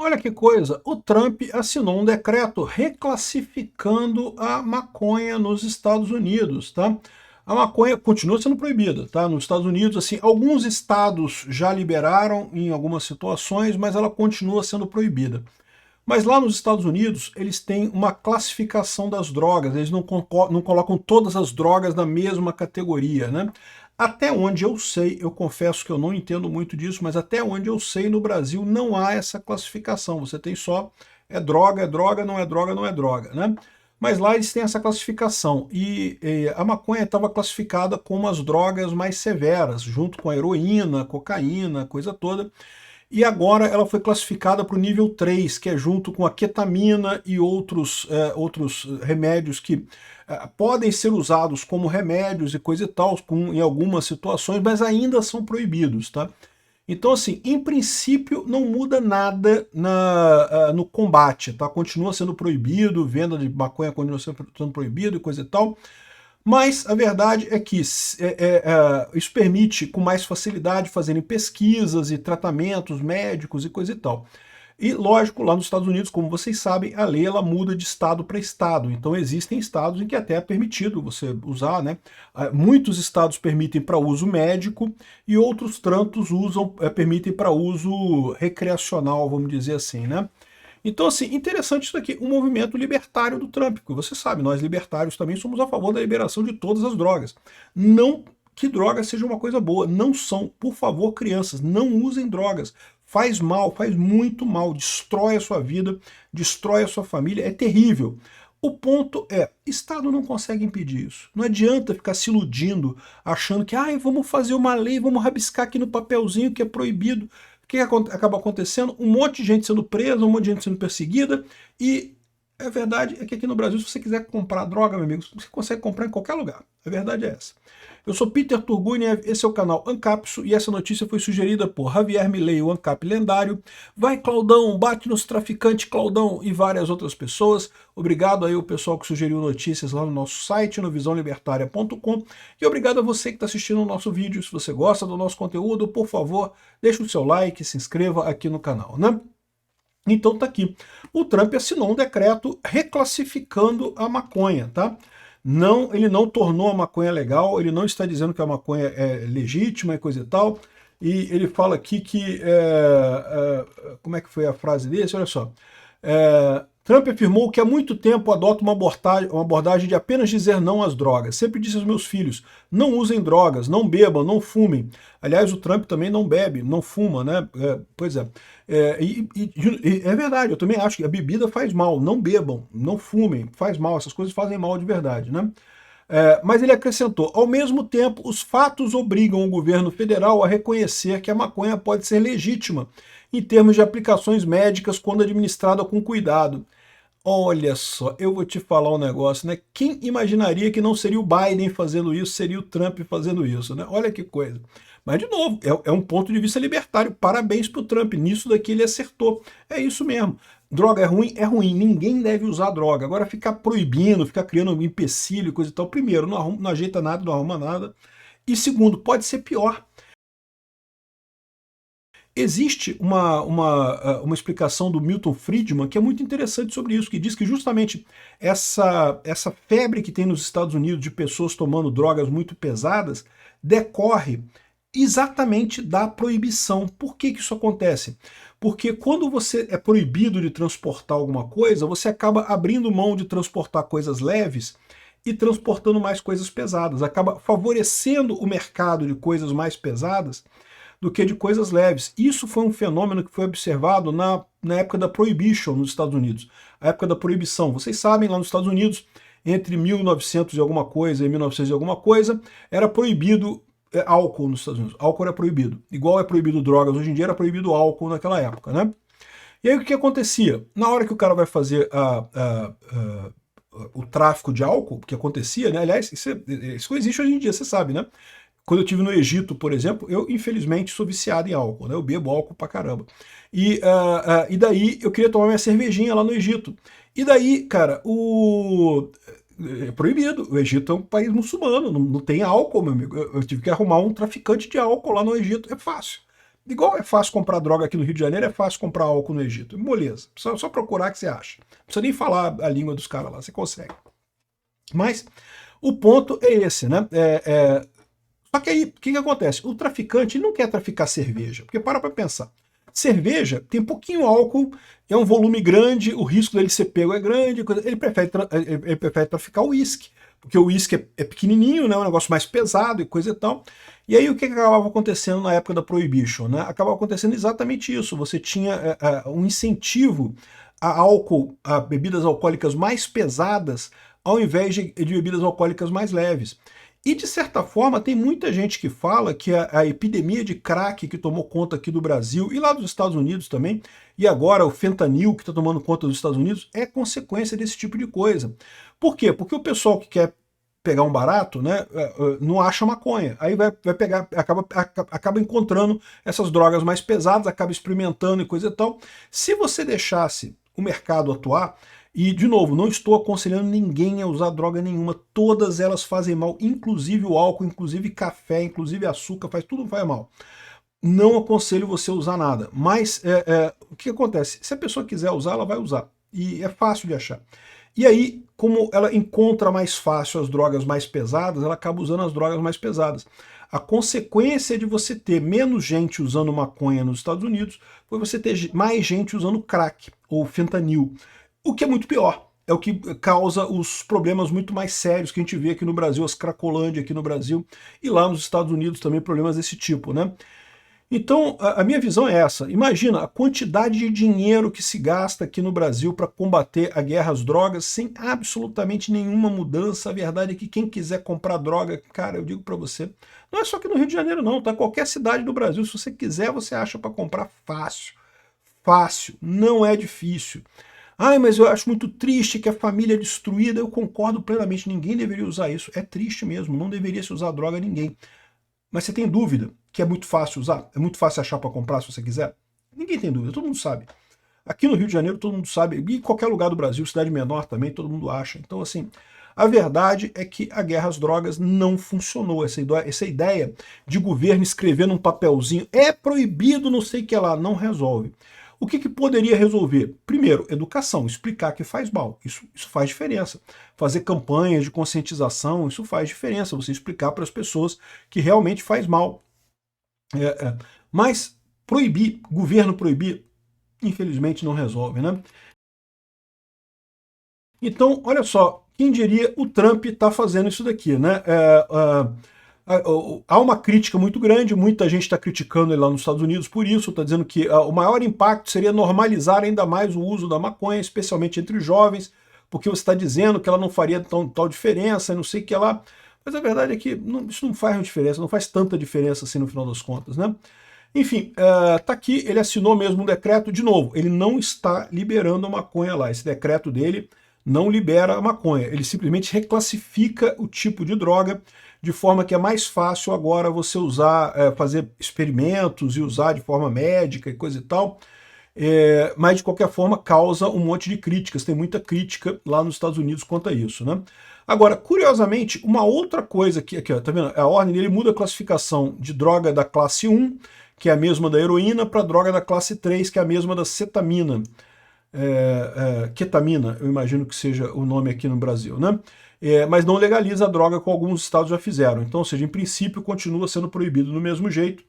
Olha que coisa, o Trump assinou um decreto reclassificando a maconha nos Estados Unidos, tá? A maconha continua sendo proibida, tá? Nos Estados Unidos, assim, alguns estados já liberaram em algumas situações, mas ela continua sendo proibida. Mas lá nos Estados Unidos, eles têm uma classificação das drogas, eles não colocam todas as drogas na mesma categoria, né? Até onde eu sei, eu confesso que eu não entendo muito disso, mas até onde eu sei, no Brasil não há essa classificação. Você tem só é droga, não é droga, não é droga, né? Mas lá eles têm essa classificação. E a maconha estava classificada como as drogas mais severas, junto com a heroína, cocaína, coisa toda. E agora ela foi classificada para o nível 3, que é junto com a ketamina e outros remédios que podem ser usados como remédios e coisa e tal, em algumas situações, mas ainda são proibidos, tá? Então, assim, em princípio, não muda nada no combate, tá? Continua sendo proibido, venda de maconha continua sendo proibido e coisa e tal, mas a verdade é que isso permite com mais facilidade fazerem pesquisas e tratamentos médicos e coisa e tal. E lógico, lá nos Estados Unidos, como vocês sabem, a lei ela muda de estado para estado. Então existem estados em que até é permitido você usar, né? Muitos estados permitem para uso médico e outros tantos permitem para uso recreacional, vamos dizer assim, né? Então, assim, interessante isso daqui, um movimento libertário do Trump, porque você sabe, nós libertários também somos a favor da liberação de todas as drogas. Não que drogas seja uma coisa boa, não são. Por favor, crianças, não usem drogas. Faz mal, faz muito mal, destrói a sua vida, destrói a sua família, é terrível. O ponto é, Estado não consegue impedir isso. Não adianta ficar se iludindo, achando que vamos fazer uma lei, vamos rabiscar aqui no papelzinho que é proibido. O que acaba acontecendo? Um monte de gente sendo presa, um monte de gente sendo perseguida, e a verdade é que aqui no Brasil, se você quiser comprar droga, meu amigo, você consegue comprar em qualquer lugar. A verdade é essa. Eu sou Peter Turguniev, esse é o canal Ancapso, e essa notícia foi sugerida por Javier Milei, o Ancap lendário. Vai, Claudão, bate nos traficantes, Claudão, e várias outras pessoas. Obrigado aí ao pessoal que sugeriu notícias lá no nosso site, no visãolibertaria.com. E obrigado a você que está assistindo o nosso vídeo. Se você gosta do nosso conteúdo, por favor, deixe o seu like, se inscreva aqui no canal, né? Então tá aqui. O Trump assinou um decreto reclassificando a maconha, tá? Não, ele não tornou a maconha legal, ele não está dizendo que a maconha é legítima e coisa e tal, e ele fala aqui que, como é que foi a frase desse? Olha só, Trump afirmou que há muito tempo adota uma abordagem de apenas dizer não às drogas. Sempre disse aos meus filhos, não usem drogas, não bebam, não fumem. Aliás, o Trump também não bebe, não fuma, né? Pois é. E é verdade, eu também acho que a bebida faz mal, não bebam, não fumem, faz mal, essas coisas fazem mal de verdade, né? Mas ele acrescentou, ao mesmo tempo, os fatos obrigam o governo federal a reconhecer que a maconha pode ser legítima em termos de aplicações médicas quando administrada com cuidado. Olha só, eu vou te falar um negócio, né? Quem imaginaria que não seria o Biden fazendo isso, seria o Trump fazendo isso, né? Olha que coisa. Mas, de novo, é um ponto de vista libertário. Parabéns para o Trump. Nisso daqui ele acertou. É isso mesmo. Droga é ruim? É ruim. Ninguém deve usar droga. Agora, ficar proibindo, ficar criando um empecilho e coisa e tal. Primeiro, não ajeita nada, não arruma nada. E segundo, pode ser pior. Existe uma explicação do Milton Friedman que é muito interessante sobre isso, que diz que justamente essa febre que tem nos Estados Unidos de pessoas tomando drogas muito pesadas decorre exatamente da proibição. Por que isso acontece? Porque quando você é proibido de transportar alguma coisa, você acaba abrindo mão de transportar coisas leves e transportando mais coisas pesadas. Acaba favorecendo o mercado de coisas mais pesadas do que de coisas leves. Isso foi um fenômeno que foi observado na época da Prohibition nos Estados Unidos, a época da proibição. Vocês sabem, lá nos Estados Unidos, entre 1900 e alguma coisa e 1900 e alguma coisa, era proibido álcool nos Estados Unidos. Álcool era proibido. Igual é proibido drogas hoje em dia, era proibido álcool naquela época, né? E aí o que acontecia? Na hora que o cara vai fazer o tráfico de álcool, que acontecia, né? Aliás, isso existe hoje em dia, você sabe, né? Quando eu estive no Egito, por exemplo, eu infelizmente sou viciado em álcool, né? Eu bebo álcool pra caramba. E daí eu queria tomar minha cervejinha lá no Egito. E daí, cara, é proibido. O Egito é um país muçulmano, não tem álcool, meu amigo. Eu tive que arrumar um traficante de álcool lá no Egito. É fácil. Igual é fácil comprar droga aqui no Rio de Janeiro, é fácil comprar álcool no Egito. Moleza. Só procurar que você acha. Não precisa nem falar a língua dos caras lá, você consegue. Mas o ponto é esse, né? Só que aí, o que acontece? O traficante não quer traficar cerveja, porque para pensar. Cerveja tem pouquinho álcool, é um volume grande, o risco dele ser pego é grande, ele prefere traficar o uísque, porque o uísque é pequenininho, né, um negócio mais pesado e coisa e tal. E aí o que acabava acontecendo na época da Prohibition? Né? Acabava acontecendo exatamente isso, você tinha um incentivo a álcool, a bebidas alcoólicas mais pesadas, ao invés de bebidas alcoólicas mais leves. E, de certa forma, tem muita gente que fala que a epidemia de crack que tomou conta aqui do Brasil e lá dos Estados Unidos também, e agora o fentanil que está tomando conta dos Estados Unidos, é consequência desse tipo de coisa. Por quê? Porque o pessoal que quer pegar um barato, né, não acha maconha. Aí vai pegar, acaba encontrando essas drogas mais pesadas, acaba experimentando e coisa e tal. Se você deixasse o mercado atuar, e, de novo, não estou aconselhando ninguém a usar droga nenhuma, todas elas fazem mal, inclusive o álcool, inclusive café, inclusive açúcar, tudo faz mal. Não aconselho você a usar nada, mas o que acontece? Se a pessoa quiser usar, ela vai usar, e é fácil de achar. E aí, como ela encontra mais fácil as drogas mais pesadas, ela acaba usando as drogas mais pesadas. A consequência de você ter menos gente usando maconha nos Estados Unidos foi você ter mais gente usando crack, ou fentanil. O que é muito pior, é o que causa os problemas muito mais sérios que a gente vê aqui no Brasil, as cracolândia aqui no Brasil, e lá nos Estados Unidos também problemas desse tipo, né? Então, a minha visão é essa. Imagina a quantidade de dinheiro que se gasta aqui no Brasil para combater a guerra às drogas sem absolutamente nenhuma mudança. A verdade é que quem quiser comprar droga, cara, eu digo para você, não é só aqui no Rio de Janeiro não, tá? Qualquer cidade do Brasil, se você quiser, você acha para comprar fácil. Fácil, não é difícil. Ai, mas eu acho muito triste que a família é destruída. Eu concordo plenamente, ninguém deveria usar isso. É triste mesmo, não deveria se usar droga a ninguém. Mas você tem dúvida que é muito fácil usar? É muito fácil achar para comprar se você quiser? Ninguém tem dúvida, todo mundo sabe. Aqui no Rio de Janeiro todo mundo sabe, e em qualquer lugar do Brasil, cidade menor também, todo mundo acha. Então, assim, a verdade é que a guerra às drogas não funcionou. Essa ideia de governo escrever num papelzinho, é proibido não sei o que lá, não resolve. O que poderia resolver? Primeiro, educação, explicar que faz mal. Isso faz diferença. Fazer campanhas de conscientização, isso faz diferença. Você explicar para as pessoas que realmente faz mal. Mas proibir, governo proibir, infelizmente não resolve, né? Então, olha só, quem diria o Trump está fazendo isso daqui, né? Há uma crítica muito grande, muita gente está criticando ele lá nos Estados Unidos por isso, está dizendo que o maior impacto seria normalizar ainda mais o uso da maconha, especialmente entre os jovens, porque você está dizendo que ela não faria tal diferença, não sei o que lá. Mas a verdade é que isso não faz diferença, não faz tanta diferença assim no final das contas, né? Enfim, tá aqui, ele assinou mesmo um decreto, de novo, ele não está liberando a maconha lá, esse decreto dele não libera a maconha, ele simplesmente reclassifica o tipo de droga, de forma que é mais fácil agora você usar, fazer experimentos e usar de forma médica e coisa e tal, mas de qualquer forma causa um monte de críticas, tem muita crítica lá nos Estados Unidos quanto a isso, né? Agora, curiosamente, uma outra coisa aqui ó, tá vendo? A ordem dele muda a classificação de droga da classe 1, que é a mesma da heroína, para droga da classe 3, que é a mesma da cetamina. Ketamina, eu imagino que seja o nome aqui no Brasil, né? Mas não legaliza a droga, como alguns estados já fizeram. Então, ou seja, em princípio, continua sendo proibido do mesmo jeito.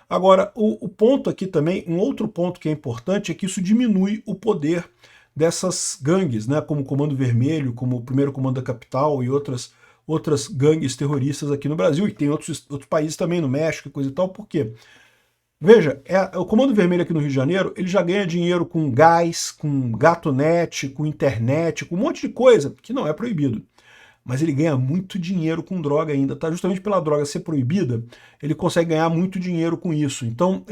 Agora, o ponto aqui também, um outro ponto que é importante, é que isso diminui o poder dessas gangues, né? Como o Comando Vermelho, como o Primeiro Comando da Capital e outras gangues terroristas aqui no Brasil, e tem outros países também, no México e coisa e tal. Por quê? Veja, o Comando Vermelho aqui no Rio de Janeiro, ele já ganha dinheiro com gás, com gatonete, com internet, com um monte de coisa que não é proibido. Mas ele ganha muito dinheiro com droga ainda, tá? Justamente pela droga ser proibida, ele consegue ganhar muito dinheiro com isso. Então,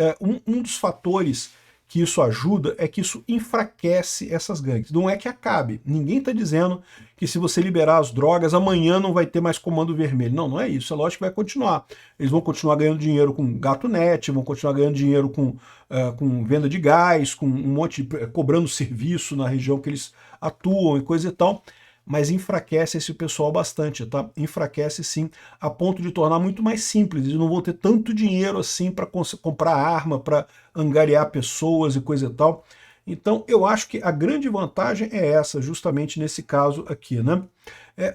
um dos fatores que isso ajuda é que isso enfraquece essas gangues. Não é que acabe. Ninguém está dizendo que se você liberar as drogas, amanhã não vai ter mais Comando Vermelho. Não, não é isso. É lógico que vai continuar. Eles vão continuar ganhando dinheiro com gatonete, vão continuar ganhando dinheiro com venda de gás, com um monte de, cobrando serviço na região que eles atuam e coisa e tal. mas enfraquece esse pessoal bastante, tá? Enfraquece sim, a ponto de tornar muito mais simples, eles não vão ter tanto dinheiro assim para comprar arma, para angariar pessoas e coisa e tal. Então eu acho que a grande vantagem é essa, justamente nesse caso aqui, né?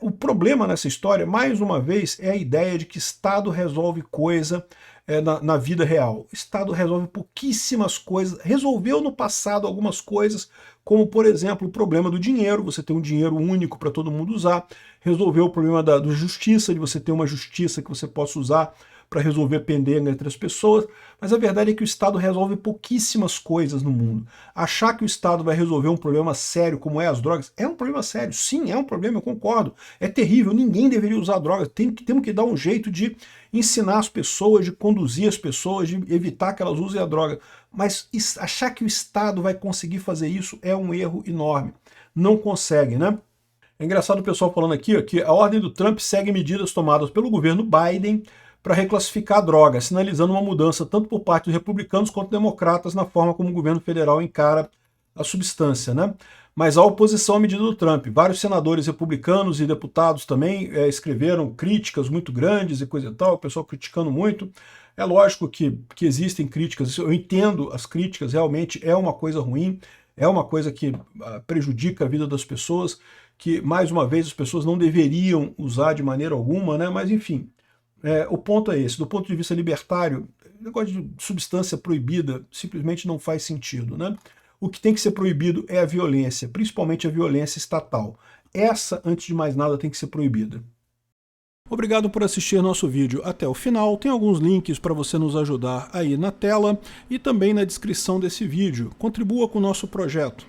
O problema nessa história, mais uma vez, é a ideia de que Estado resolve coisa na vida real. O Estado resolve pouquíssimas coisas, resolveu no passado algumas coisas, como por exemplo o problema do dinheiro, você tem um dinheiro único para todo mundo usar, resolveu o problema da justiça, de você ter uma justiça que você possa usar para resolver pendenga entre as pessoas, mas a verdade é que o Estado resolve pouquíssimas coisas no mundo. Achar que o Estado vai resolver um problema sério como é as drogas, é um problema sério, sim, é um problema, eu concordo, é terrível, ninguém deveria usar drogas, temos que dar um jeito de ensinar as pessoas, de conduzir as pessoas, de evitar que elas usem a droga, mas achar que o Estado vai conseguir fazer isso é um erro enorme, não consegue, né? É engraçado o pessoal falando aqui ó, que a ordem do Trump segue medidas tomadas pelo governo Biden para reclassificar a droga, sinalizando uma mudança tanto por parte dos republicanos quanto democratas na forma como o governo federal encara a substância, né? Mas há oposição à medida do Trump. Vários senadores republicanos e deputados também escreveram críticas muito grandes e coisa e tal, o pessoal criticando muito. É lógico que existem críticas, eu entendo as críticas, realmente é uma coisa ruim, é uma coisa que prejudica a vida das pessoas, que, mais uma vez, as pessoas não deveriam usar de maneira alguma, né? Mas, enfim, o ponto é esse. Do ponto de vista libertário, o negócio de substância proibida simplesmente não faz sentido, né? O que tem que ser proibido é a violência, principalmente a violência estatal. Essa, antes de mais nada, tem que ser proibida. Obrigado por assistir nosso vídeo até o final. Tem alguns links para você nos ajudar aí na tela e também na descrição desse vídeo. Contribua com o nosso projeto.